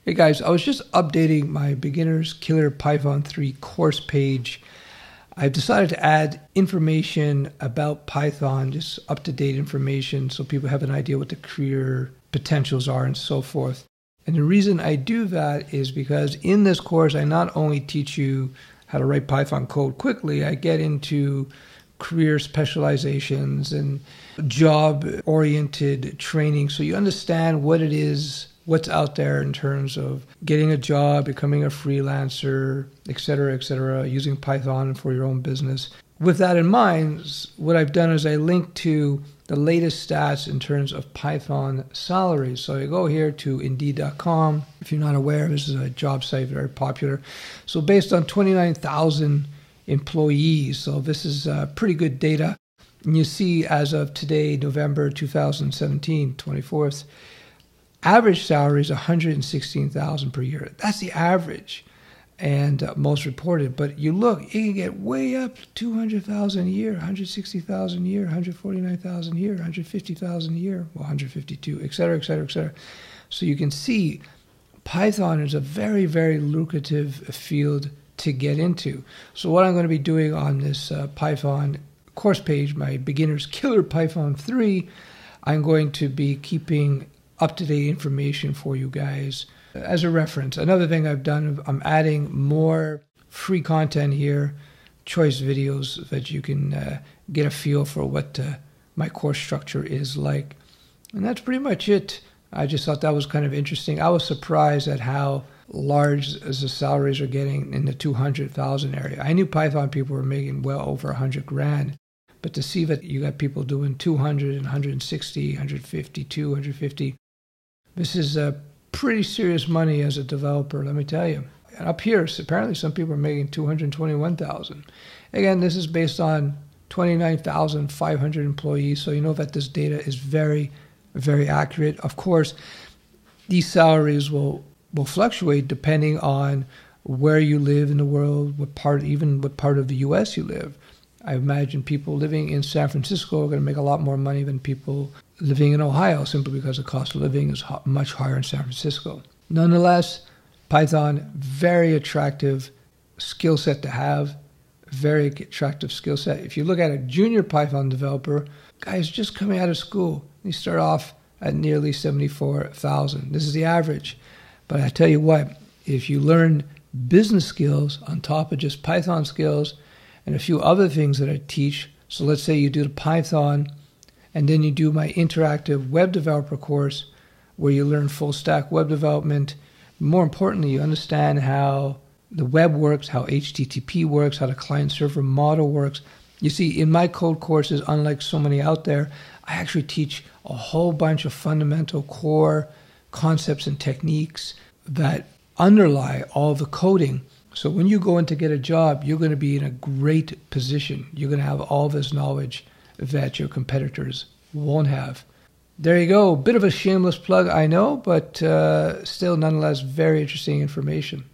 Hey guys, I was just updating my Beginner's Killer Python 3 course page. I've decided to add information about Python, just up-to-date information so people have an idea what the career potentials are and so forth. And the reason I do that is because in this course, I not only teach you how to write Python code quickly, I get into career specializations and job-oriented training so you understand what it is, what's out there in terms of getting a job, becoming a freelancer, etc., using Python for your own business. With that in mind, what I've done is I linked to the latest stats in terms of Python salaries. So you go here to Indeed.com. If you're not aware, this is a job site, very popular. So based on 29,000 employees, so this is pretty good data. And you see as of today, November 2017, 24th, average salary is $116,000 per year. That's the average and most reported. But you look, it can get way up to $200,000 a year, $160,000 a year, $149,000 a year, $150,000 a year, well, $152,000, etc. So you can see Python is a very, very lucrative field to get into. So what I'm going to be doing on this Python course page, my Beginner's Killer Python 3, I'm going to be keeping up-to-date information for you guys as a reference. Another thing I've done, I'm adding more free content here, choice videos that you can get a feel for what my course structure is like. And that's pretty much it. I just thought that was kind of interesting. I was surprised at how large the salaries are getting in the 200,000 area. I knew Python people were making well over 100 grand. But to see that you got people doing 200 and 160, 150, 250, this is pretty serious money as a developer, let me tell you. And up here, apparently some people are making 221,000. Again, this is based on 29,500 employees, so you know that this data is very, very accurate. Of course, these salaries will fluctuate depending on where you live in the world, what part of the U.S. you live. I imagine people living in San Francisco are going to make a lot more money than people living in Ohio, simply because the cost of living is much higher in San Francisco. Nonetheless, Python, very attractive skill set to have, very attractive skill set. If you look at a junior Python developer, guys just coming out of school, you start off at nearly 74,000. This is the average. But I tell you what, if you learn business skills on top of just Python skills, and a few other things that I teach. So let's say you do the Python, and then you do my interactive web developer course where you learn full stack web development. More importantly, you understand how the web works, how HTTP works, how the client-server model works. You see, in my code courses, unlike so many out there, I actually teach a whole bunch of fundamental core concepts and techniques that underlie all the coding. So when you go in to get a job, you're going to be in a great position. You're going to have all this knowledge that your competitors won't have. There you go. Bit of a shameless plug, I know, but still nonetheless very interesting information.